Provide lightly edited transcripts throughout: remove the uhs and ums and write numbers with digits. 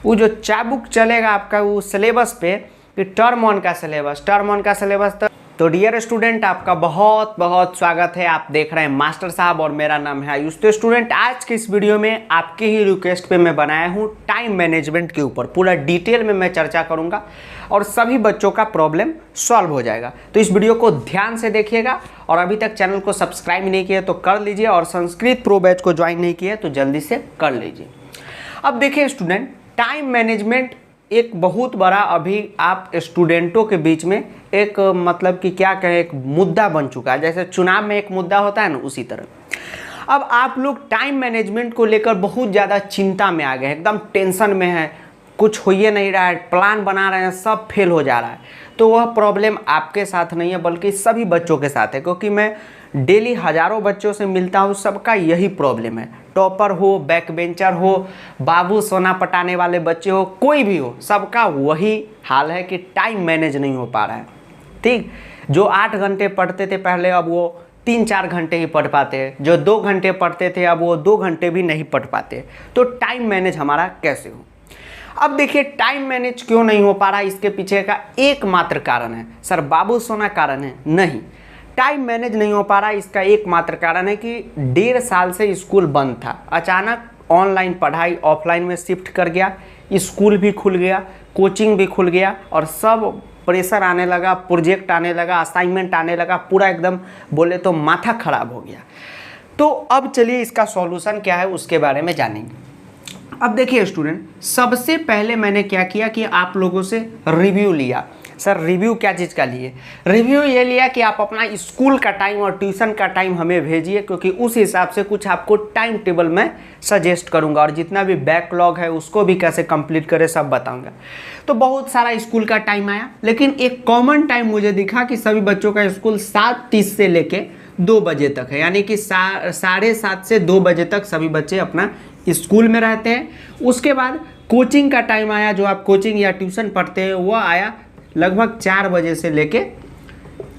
वो जो चाबुक चलेगा आपका वो सिलेबस पे कि टर्म वन का सिलेबस। तो डियर स्टूडेंट, आपका बहुत बहुत स्वागत है। आप देख रहे हैं मास्टर साहब और मेरा नाम है आयुष। तो स्टूडेंट, आज के इस वीडियो में आपके ही रिक्वेस्ट पे मैं बनाया हूँ टाइम मैनेजमेंट के ऊपर पूरा डिटेल में मैं चर्चा करूँगा और सभी बच्चों का प्रॉब्लम सॉल्व हो जाएगा। तो इस वीडियो को ध्यान से देखिएगा और अभी तक चैनल को सब्सक्राइब नहीं किया तो कर लीजिए और संस्कृत प्रो बैच को ज्वाइन नहीं किया तो जल्दी से कर लीजिए। अब देखिए स्टूडेंट, टाइम मैनेजमेंट एक बहुत बड़ा अभी आप स्टूडेंटों के बीच में एक मतलब कि क्या कहें, एक मुद्दा बन चुका है। जैसे चुनाव में एक मुद्दा होता है ना, उसी तरह अब आप लोग टाइम मैनेजमेंट को लेकर बहुत ज़्यादा चिंता में आ गए हैं, एकदम टेंशन में है, कुछ हो ही नहीं रहा है, प्लान बना रहे हैं, सब फेल हो जा रहा है। तो वह प्रॉब्लम आपके साथ नहीं है बल्कि सभी बच्चों के साथ है, क्योंकि मैं डेली हज़ारों बच्चों से मिलता हूँ, सबका यही प्रॉब्लम है। टॉपर हो, बैक बेंचर हो, बाबू सोना पटाने वाले बच्चे हो, कोई भी हो, सबका वही हाल है कि टाइम मैनेज नहीं हो पा रहा है। ठीक, जो 8 घंटे पढ़ते थे पहले, अब वो 3-4 घंटे ही पढ़ पाते हैं। जो 2 घंटे पढ़ते थे, अब वो 2 घंटे भी नहीं पढ़ पाते। तो टाइम मैनेज हमारा कैसे हो? अब देखिए, टाइम मैनेज क्यों नहीं हो पा रहा, इसके पीछे का एकमात्र कारण है सर बाबू सोना कारण है? नहीं, टाइम मैनेज नहीं हो पा रहा, इसका एकमात्र कारण है कि 1.5 साल से स्कूल बंद था। अचानक ऑनलाइन पढ़ाई ऑफलाइन में शिफ्ट कर गया, स्कूल भी खुल गया, कोचिंग भी खुल गया और सब प्रेशर आने लगा, प्रोजेक्ट आने लगा, असाइनमेंट आने लगा, पूरा एकदम बोले तो माथा खराब हो गया। तो अब चलिए इसका सॉल्यूशन क्या है उसके बारे में जानेंगे। अब देखिए स्टूडेंट, सबसे पहले मैंने क्या किया कि आप लोगों से रिव्यू लिया। सर रिव्यू क्या चीज़ का लिए? रिव्यू ये लिया कि आप अपना स्कूल का टाइम और ट्यूशन का टाइम हमें भेजिए, क्योंकि उस हिसाब से कुछ आपको टाइम टेबल में सजेस्ट करूंगा और जितना भी बैकलॉग है उसको भी कैसे कंप्लीट करें सब बताऊंगा। तो बहुत सारा स्कूल का टाइम आया, लेकिन एक कॉमन टाइम मुझे दिखा कि सभी बच्चों का स्कूल 7:30 से लेके 2 बजे तक है, यानी कि 7:30 से 2 बजे तक सभी बच्चे अपना स्कूल में रहते हैं। उसके बाद कोचिंग का टाइम आया, जो आप कोचिंग या ट्यूशन पढ़ते हैं वो आया लगभग 4 बजे से लेके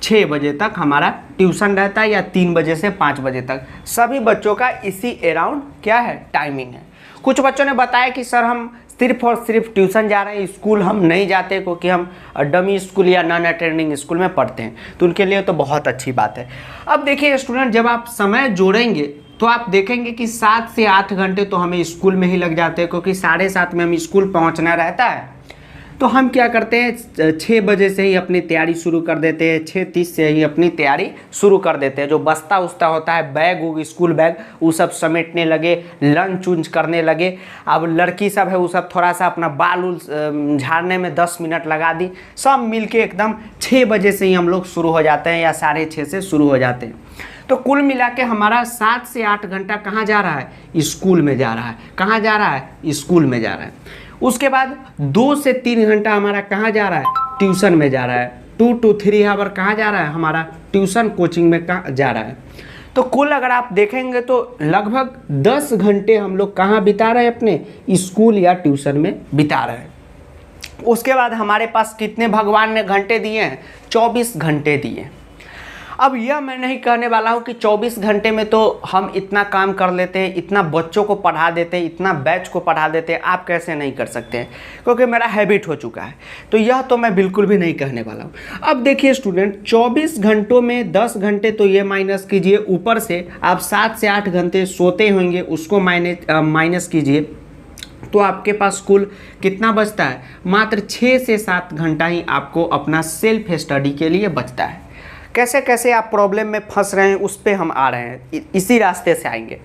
6 बजे तक हमारा ट्यूशन रहता है, या 3 बजे से 5 बजे तक। सभी बच्चों का इसी अराउंड क्या है, टाइमिंग है। कुछ बच्चों ने बताया कि सर हम सिर्फ और सिर्फ ट्यूशन जा रहे हैं, स्कूल हम नहीं जाते क्योंकि हम डमी स्कूल या नॉन अटेंडिंग स्कूल में पढ़ते हैं। तो उनके लिए तो बहुत अच्छी बात है। अब देखिए स्टूडेंट, जब आप समय जोड़ेंगे तो आप देखेंगे कि 7 से 8 घंटे तो हमें स्कूल में ही लग जाते हैं, क्योंकि 7:30 में हम स्कूल पहुंचना रहता है। तो हम क्या करते हैं, 6 बजे से ही अपनी तैयारी शुरू कर देते हैं, 6:30 से ही अपनी तैयारी शुरू कर देते हैं। जो बस्ता उस्ता होता है, बैग वो स्कूल बैग, वो सब समेटने लगे, लंच उंच करने लगे। अब लड़की सब है वो सब थोड़ा सा अपना बाल उल झाड़ने में 10 मिनट लगा दी। सब मिलके एकदम 6 बजे से ही हम लोग शुरू हो जाते हैं या 6:30 से शुरू हो जाते हैं। तो कुल मिला के हमारा 7 से 8 घंटा कहाँ जा रहा है, स्कूल में जा रहा है। कहाँ जा रहा है, स्कूल में जा रहा है। उसके बाद 2 से 3 घंटा हमारा कहाँ जा रहा है, ट्यूशन में जा रहा है। 2 to 3 आवर कहाँ जा रहा है, हमारा ट्यूशन कोचिंग में कहाँ जा रहा है। तो कुल अगर आप देखेंगे तो लगभग 10 घंटे हम लोग कहाँ बिता रहे हैं, अपने स्कूल या ट्यूशन में बिता रहे हैं। उसके बाद हमारे पास कितने भगवान ने घंटे दिए हैं, 24 घंटे दिए। अब यह मैं नहीं कहने वाला हूँ कि 24 घंटे में तो हम इतना काम कर लेते हैं, इतना बच्चों को पढ़ा देते हैं, इतना बैच को पढ़ा देते हैं, आप कैसे नहीं कर सकते हैं, क्योंकि मेरा हैबिट हो चुका है। तो यह तो मैं बिल्कुल भी नहीं कहने वाला हूँ। अब देखिए स्टूडेंट, 24 घंटों में 10 घंटे तो ये माइनस कीजिए, ऊपर से आप 7 से 8 घंटे सोते होंगे, उसको माइनस कीजिए, तो आपके पास कुल कितना बचता है, मात्र 6 से 7 घंटा ही आपको अपना सेल्फ स्टडी के लिए बचता है। कैसे कैसे आप प्रॉब्लम में फंस रहे हैं उस पर हम आ रहे हैं, इसी रास्ते से आएंगे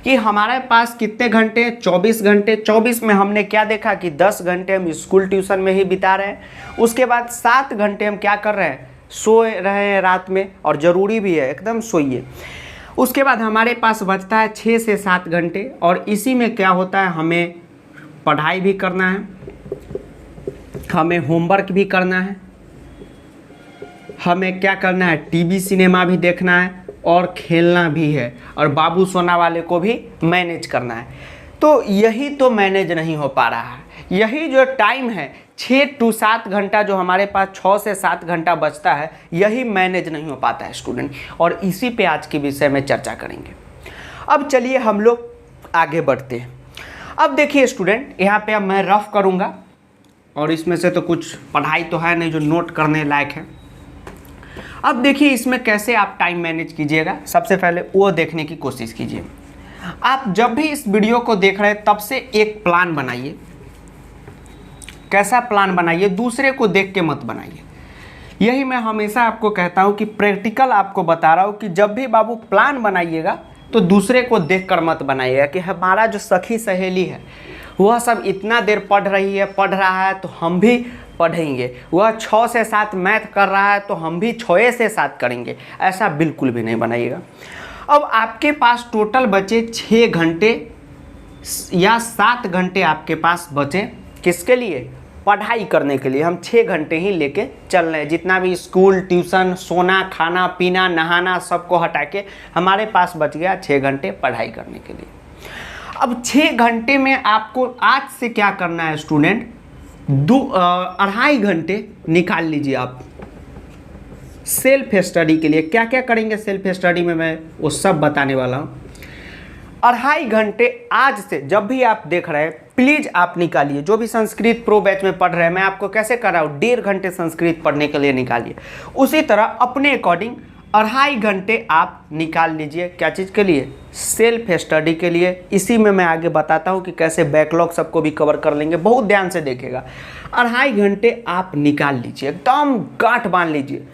कि हमारे पास कितने घंटे हैं, 24 घंटे। 24 में हमने क्या देखा कि 10 घंटे हम स्कूल ट्यूशन में ही बिता रहे हैं। उसके बाद 7 घंटे हम क्या कर रहे हैं, सो रहे हैं रात में, और ज़रूरी भी है, एकदम सोइए। उसके बाद हमारे पास बचता है 6 से 7 घंटे, और इसी में क्या होता है, हमें पढ़ाई भी करना है, हमें होमवर्क भी करना है, हमें क्या करना है, टीवी सिनेमा भी देखना है और खेलना भी है, और बाबू सोना वाले को भी मैनेज करना है। तो यही तो मैनेज नहीं हो पा रहा है। यही जो टाइम है 6 to 7 घंटा जो हमारे पास 6 से 7 घंटा बचता है, यही मैनेज नहीं हो पाता है स्टूडेंट, और इसी पे आज के विषय में चर्चा करेंगे। अब चलिए हम लोग आगे बढ़ते हैं। अब देखिए स्टूडेंट, यहाँ पे अब मैं रफ करूँगा और इसमें से तो कुछ पढ़ाई तो है नहीं जो नोट करने लायक है। अब देखिए इसमें कैसे आप टाइम मैनेज कीजिएगा, सबसे पहले वो देखने की कोशिश कीजिए। आप जब भी इस वीडियो को देख रहे हैं तब से एक प्लान बनाइए। कैसा प्लान बनाइए? दूसरे को देख के मत बनाइए। यही मैं हमेशा आपको कहता हूँ कि प्रैक्टिकल आपको बता रहा हूँ कि जब भी बाबू प्लान बनाइएगा तो दूसरे को देख कर मत बनाइएगा कि हमारा जो सखी सहेली है वह सब इतना देर पढ़ रही है, पढ़ रहा है तो हम भी पढ़ेंगे, वह 6 से 7 मैथ कर रहा है तो हम भी 6 से 7 करेंगे। ऐसा बिल्कुल भी नहीं बनाइएगा। अब आपके पास टोटल बचे 6 घंटे या 7 घंटे आपके पास बचे किसके लिए? पढ़ाई करने के लिए। हम 6 घंटे ही लेके चल रहे हैं। जितना भी स्कूल, ट्यूशन, सोना, खाना पीना, नहाना सबको हटा के हमारे पास बच गया 6 घंटे पढ़ाई करने के लिए। अब 6 घंटे में आपको आज से क्या करना है स्टूडेंट? 2.5 घंटे निकाल लीजिए आप सेल्फ स्टडी के लिए। क्या क्या करेंगे सेल्फ स्टडी में मैं वो सब बताने वाला हूँ। 2.5 घंटे आज से जब भी आप देख रहे हैं प्लीज़ आप निकालिए। जो भी संस्कृत प्रो बैच में पढ़ रहे हैं, मैं आपको कैसे कर रहा हूँ 1.5 घंटे संस्कृत पढ़ने के लिए निकालिए। उसी तरह अपने अकॉर्डिंग 2.5 घंटे आप निकाल लीजिए। क्या चीज़ के लिए? सेल्फ स्टडी के लिए। इसी में मैं आगे बताता हूँ कि कैसे बैकलॉग सबको भी कवर कर लेंगे। बहुत ध्यान से देखिएगा। 2.5 घंटे आप निकाल लीजिए, एकदम गांठ बांध लीजिए।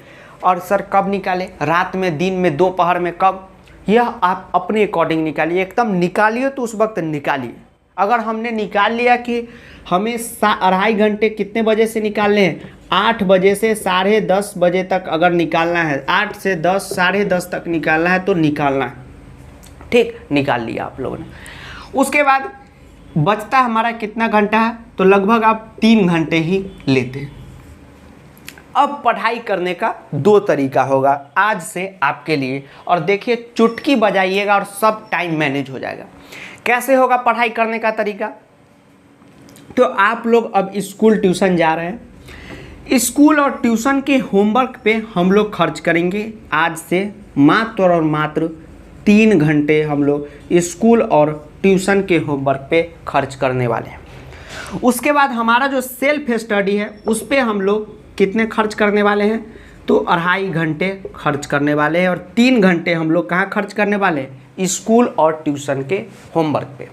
और सर कब निकाले? रात में, दिन में, दोपहर में, कब? यह आप अपने अकॉर्डिंग निकालिए। एकदम निकालिए तो उस वक्त निकालिए। अगर हमने निकाल लिया कि हमें 2.5 घंटे कितने बजे से निकालने हैं? 8 बजे से 10:30 बजे तक अगर निकालना है, 8 से 10, 10:30 तक निकालना है तो निकालना है। ठीक, निकाल लिया आप लोगों ने। उसके बाद बचता हमारा कितना घंटा है? तो लगभग आप 3 घंटे ही लेते हैं। अब पढ़ाई करने का 2 तरीका होगा आज से आपके लिए, और देखिए चुटकी बजाइएगा और सब टाइम मैनेज हो जाएगा। कैसे होगा पढ़ाई करने का तरीका? तो आप लोग अब स्कूल ट्यूशन जा रहे हैं, स्कूल और ट्यूशन के होमवर्क पे हम लोग खर्च करेंगे आज से मात्र और मात्र 3 घंटे हम लोग स्कूल और ट्यूशन के होमवर्क पे खर्च करने वाले हैं। उसके बाद हमारा जो सेल्फ स्टडी है उस पर हम लोग कितने खर्च करने वाले हैं? तो 2.5 घंटे खर्च करने वाले हैं, और 3 घंटे हम लोग कहाँ खर्च करने वाले हैं? स्कूल और ट्यूशन के होमवर्क पे।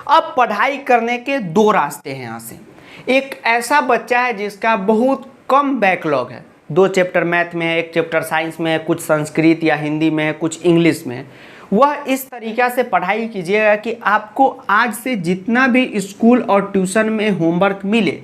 अब पढ़ाई करने के 2 रास्ते हैं यहाँ से। एक ऐसा बच्चा है जिसका बहुत कम बैकलॉग है, 2 चैप्टर मैथ में है, 1 चैप्टर साइंस में है, कुछ संस्कृत या हिंदी में है, कुछ इंग्लिश में है। वह इस तरीक़ा से पढ़ाई कीजिएगा कि आपको आज से जितना भी स्कूल और ट्यूशन में होमवर्क मिले,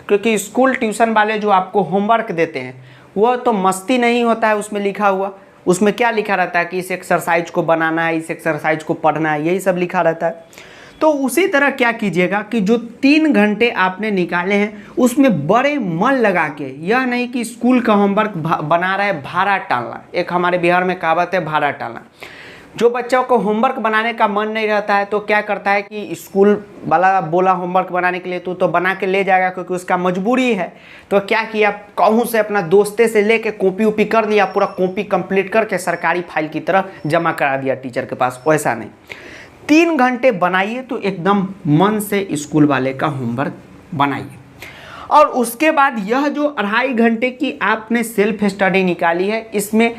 क्योंकि स्कूल ट्यूशन वाले जो आपको होमवर्क देते हैं वह तो मस्ती नहीं होता है उसमें लिखा हुआ। उसमें क्या लिखा रहता है कि इस एक्सरसाइज को बनाना है, इस एक्सरसाइज को पढ़ना है, यही सब लिखा रहता है। तो उसी तरह क्या कीजिएगा कि जो 3 घंटे आपने निकाले हैं उसमें बड़े मन लगा के, यह नहीं कि स्कूल का होमवर्क बना रहे भाड़ा टालना। एक हमारे बिहार में कहावत है भाड़ा टालना। जो बच्चों को होमवर्क बनाने का मन नहीं रहता है तो क्या करता है कि स्कूल वाला बोला होमवर्क बनाने के लिए तो बना के ले जाएगा क्योंकि उसका मजबूरी है। तो क्या किया, कहूँ से अपना दोस्ते से लेके कॉपी उपी कर दिया, पूरा कॉपी कंप्लीट करके सरकारी फाइल की तरह जमा करा दिया टीचर के पास। वैसा नहीं, 3 घंटे बनाइए तो एकदम मन से स्कूल वाले का होमवर्क बनाइए। और उसके बाद यह जो 2.5 घंटे की आपने सेल्फ स्टडी निकाली है, इसमें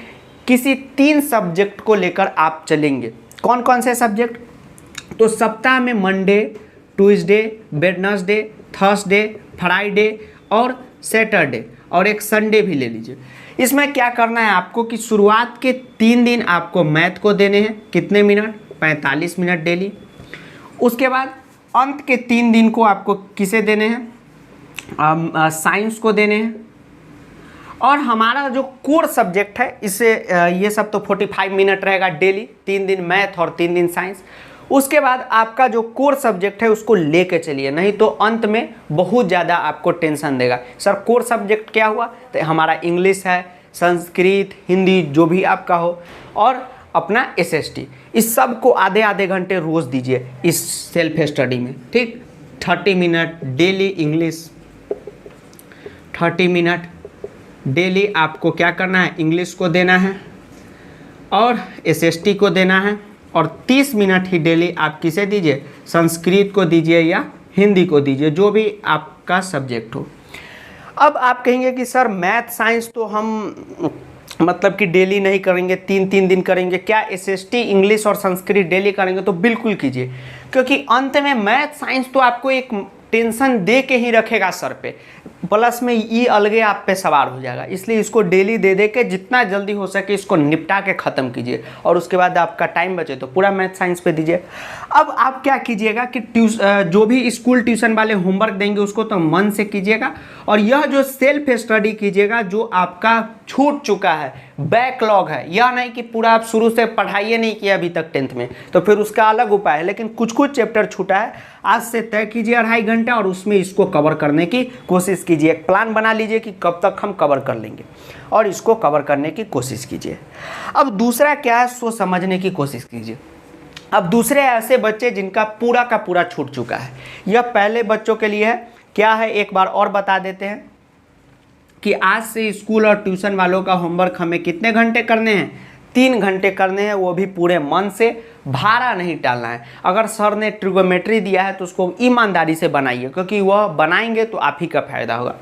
किसी 3 सब्जेक्ट को लेकर आप चलेंगे। कौन कौन से सब्जेक्ट? तो सप्ताह में Monday, Tuesday, Wednesday, Thursday, Friday और सैटरडे, और एक संडे भी ले लीजिए। इसमें क्या करना है आपको कि शुरुआत के 3 दिन आपको मैथ को देने हैं, कितने मिनट? 45 minute daily. उसके बाद अंत के 3 दिन को आपको किसे देने हैं? साइंस को देने हैं। और हमारा जो कोर सब्जेक्ट है इससे ये सब तो 45 मिनट रहेगा डेली, 3 दिन मैथ और 3 दिन साइंस। उसके बाद आपका जो कोर सब्जेक्ट है उसको लेके चलिए, नहीं तो अंत में बहुत ज़्यादा आपको टेंशन देगा। सर कोर सब्जेक्ट क्या हुआ? तो हमारा इंग्लिश है, संस्कृत, हिंदी, जो भी आपका हो, और अपना SST। इस सब को आधे आधे घंटे रोज़ दीजिए इस सेल्फ स्टडी में। ठीक, 30 minute daily English, 30 minute daily आपको क्या करना है? इंग्लिश को देना है और SST को देना है। और 30 मिनट ही डेली आप किसे दीजिए, संस्कृत को दीजिए या हिंदी को दीजिए, जो भी आपका सब्जेक्ट हो। अब आप कहेंगे कि सर मैथ साइंस तो हम मतलब कि डेली नहीं करेंगे, 3-3 दिन करेंगे, क्या एसएसटी इंग्लिश और संस्कृत डेली करेंगे? तो बिल्कुल कीजिए, क्योंकि अंत में मैथ साइंस तो आपको एक टेंशन दे के ही रखेगा सर पे, प्लस में ये अलगे आप पे सवार हो जाएगा। इसलिए इसको डेली दे दे के जितना जल्दी हो सके इसको निपटा के ख़त्म कीजिए, और उसके बाद आपका टाइम बचे तो पूरा मैथ साइंस पे दीजिए। अब आप क्या कीजिएगा कि जो भी स्कूल ट्यूशन वाले होमवर्क देंगे उसको तो मन से कीजिएगा, और यह जो सेल्फ स्टडी कीजिएगा जो आपका छूट चुका है, बैकलॉग है, यह नहीं कि पूरा आप शुरू से पढ़ाई नहीं किया अभी तक 10th में, तो फिर उसका अलग उपाय है, लेकिन कुछ कुछ चैप्टर छूटा है, आज से तय कीजिए 2.5 घंटा और उसमें इसको कवर करने की कोशिश कीजिए। एक प्लान बना लीजिए कि कब तक हम कवर कर लेंगे और इसको कवर करने की कोशिश कीजिए। अब दूसरा क्या है, सो समझने की कोशिश कीजिए। अब दूसरे ऐसे बच्चे जिनका पूरा का पूरा छूट चुका है, यह पहले बच्चों के लिए है। क्या है एक बार और बता देते हैं कि आज से स्कूल और ट्यूशन वालों का होमवर्क हमें कितने घंटे करने हैं, 3 घंटे करने हैं, वो भी पूरे मन से, भारा नहीं टालना है। अगर सर ने ट्रिगोमेट्री दिया है तो उसको ईमानदारी से बनाइए, क्योंकि वह बनाएंगे तो आप ही का फायदा होगा।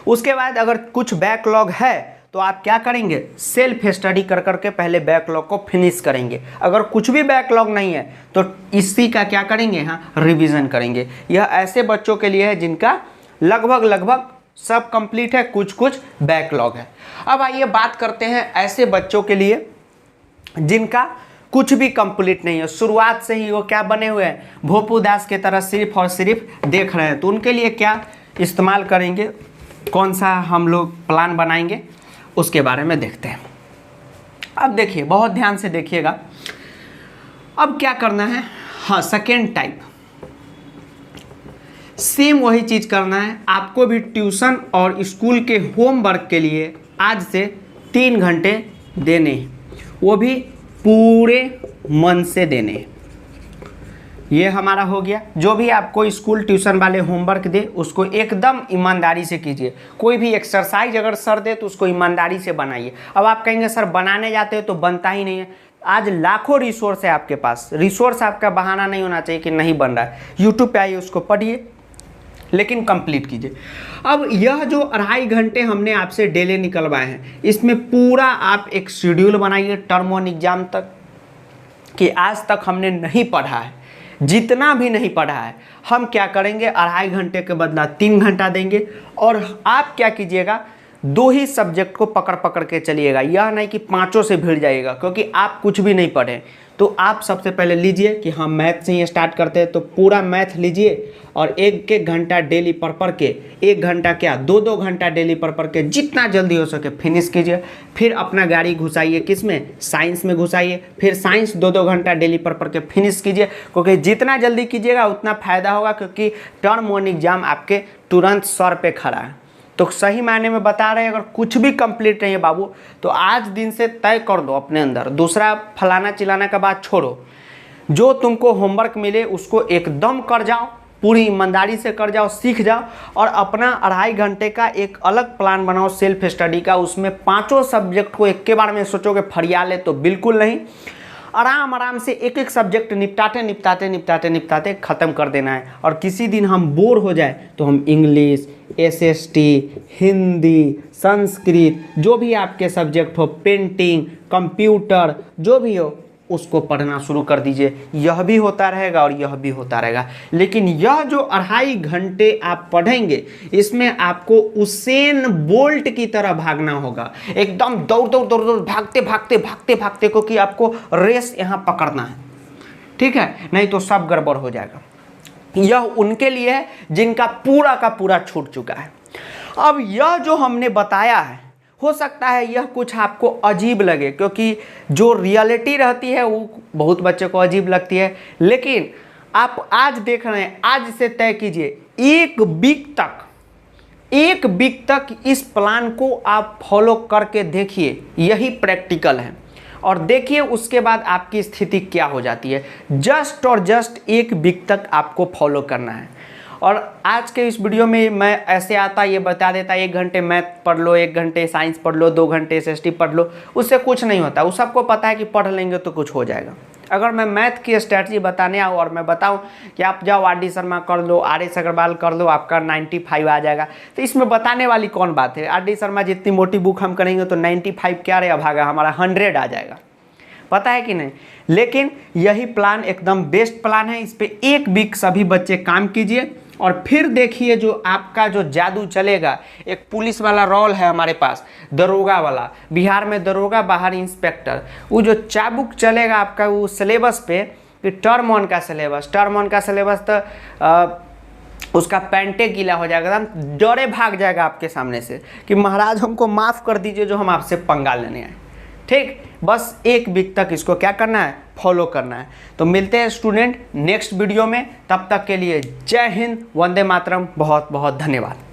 उसके बाद अगर कुछ बैकलॉग है तो आप क्या करेंगे, सेल्फ स्टडी कर करके पहले बैकलॉग को फिनिश करेंगे। अगर कुछ भी बैकलॉग नहीं है तो इसी का क्या करेंगे, हाँ, रिवीजन करेंगे। यह ऐसे बच्चों के लिए है जिनका लगभग सब कंप्लीट है, कुछ कुछ बैकलॉग है। अब आइए बात करते हैं ऐसे बच्चों के लिए जिनका कुछ भी कंप्लीट नहीं है, शुरुआत से ही वो क्या बने हुए हैं, भोपू दास की तरह सिर्फ और सिर्फ देख रहे हैं। तो उनके लिए क्या इस्तेमाल करेंगे, कौन सा हम लोग प्लान बनाएंगे, उसके बारे में देखते हैं। अब देखिए, बहुत ध्यान से देखिएगा। अब क्या करना है, हाँ, सेकेंड टाइप, सेम वही चीज़ करना है आपको भी। ट्यूशन और स्कूल के होमवर्क के लिए आज से 3 घंटे देने हैं, वो भी पूरे मन से देने हैं। ये हमारा हो गया। जो भी आपको स्कूल ट्यूशन वाले होमवर्क दे उसको एकदम ईमानदारी से कीजिए। कोई भी एक्सरसाइज अगर सर दे तो उसको ईमानदारी से बनाइए। अब आप कहेंगे सर बनाने जाते हो तो बनता ही नहीं है। आज लाखों रिसोर्स है आपके पास, रिसोर्स आपका बहाना नहीं होना चाहिए कि नहीं बन रहा है। यूट्यूब पे आइए, उसको पढ़िए, लेकिन कंप्लीट कीजिए। अब यह जो 2.5 घंटे हमने आपसे डेली निकलवाए हैं, इसमें पूरा आप एक शेड्यूल बनाइए टर्म 1 एग्जाम तक, कि आज तक हमने नहीं पढ़ा है, जितना भी नहीं पढ़ा है हम क्या करेंगे, 2.5 घंटे के बदला 3 घंटा देंगे। और आप क्या कीजिएगा, 2 ही सब्जेक्ट को पकड़ पकड़ के चलिएगा, यह नहीं कि 5 से भिड़ जाइएगा, क्योंकि आप कुछ भी नहीं पढ़े। तो आप सबसे पहले लीजिए कि हम मैथ से ही स्टार्ट करते हैं, तो पूरा मैथ लीजिए और 1-1 घंटा डेली पढ़ के, 1 घंटा क्या 2-2 घंटा डेली पढ़ के जितना जल्दी हो सके फिनिश कीजिए। फिर अपना गाड़ी घुसाइए, किस में, साइंस में घुसाइए। फिर साइंस 2-2 घंटा डेली पढ़ के फिनिश कीजिए, क्योंकि जितना जल्दी कीजिएगा उतना फ़ायदा होगा, क्योंकि टर्म 1 एग्जाम आपके तुरंत सर पे खड़ा है। तो सही मायने में बता रहे हैं, अगर कुछ भी कंप्लीट नहीं है बाबू तो आज दिन से तय कर दो अपने अंदर। दूसरा फलाना चिलाना का बात छोड़ो, जो तुमको होमवर्क मिले उसको एकदम कर जाओ, पूरी ईमानदारी से कर जाओ, सीख जाओ। और अपना 2.5 घंटे का एक अलग प्लान बनाओ सेल्फ स्टडी का। उसमें 5 सब्जेक्ट को एक के बार में सोचोगे फरिया ले तो बिल्कुल नहीं, आराम से एक सब्जेक्ट निपटाते ख़त्म कर देना है। और किसी दिन हम बोर हो जाए तो हम इंग्लिश, एसएसटी, हिंदी, संस्कृत, जो भी आपके सब्जेक्ट हो, पेंटिंग, कंप्यूटर, जो भी हो उसको पढ़ना शुरू कर दीजिए। यह भी होता रहेगा और यह भी होता रहेगा। लेकिन यह जो 2.5 घंटे आप पढ़ेंगे, इसमें आपको उसेन बोल्ट की तरह भागना होगा, एकदम दौड़ भागते, क्योंकि आपको रेस यहाँ पकड़ना है, ठीक है, नहीं तो सब गड़बड़ हो जाएगा। यह उनके लिए है जिनका पूरा का पूरा छूट चुका है। अब यह जो हमने बताया है, हो सकता है यह कुछ आपको अजीब लगे, क्योंकि जो रियलिटी रहती है वो बहुत बच्चों को अजीब लगती है। लेकिन आप आज देख रहे हैं, आज से तय कीजिए 1 वीक तक इस प्लान को आप फॉलो करके देखिए, यही प्रैक्टिकल है। और देखिए उसके बाद आपकी स्थिति क्या हो जाती है। जस्ट 1 वीक तक आपको फॉलो करना है। और आज के इस वीडियो में मैं ऐसे आता ये बता देता, 1 घंटे मैथ पढ़ लो, 1 घंटे साइंस पढ़ लो, 2 घंटे एसएसटी पढ़ लो, उससे कुछ नहीं होता। वो सबको पता है कि पढ़ लेंगे तो कुछ हो जाएगा। अगर मैं मैथ की स्ट्रैटेजी बताने आऊँ और मैं बताऊं कि आप जाओ आर डी शर्मा कर लो, आर एस अग्रवाल कर लो, आपका 95 आ जाएगा, तो इसमें बताने वाली कौन बात है। आर डी शर्मा जितनी मोटी बुक हम करेंगे तो 95 क्या रहा भागा, हमारा 100 आ जाएगा, पता है कि नहीं। लेकिन यही प्लान एकदम बेस्ट प्लान है, इस पर एक वीक सभी बच्चे काम कीजिए और फिर देखिए जो आपका जो जादू चलेगा। एक पुलिस वाला रोल है हमारे पास, दरोगा वाला, बिहार में दरोगा बाहर इंस्पेक्टर, वो जो चाबुक चलेगा आपका वो सिलेबस पे कि टर्म 1 का सिलेबस, टर्म 1 का सिलेबस तो उसका पैंटे गीला हो जाएगा, एकदम डरे भाग जाएगा आपके सामने से कि महाराज हमको माफ़ कर दीजिए जो हम आपसे पंगा लेने आए। ठीक, बस एक वीक तक इसको क्या करना है, फॉलो करना है। तो मिलते हैं स्टूडेंट नेक्स्ट वीडियो में, तब तक के लिए जय हिंद, वंदे मातरम, बहुत बहुत धन्यवाद।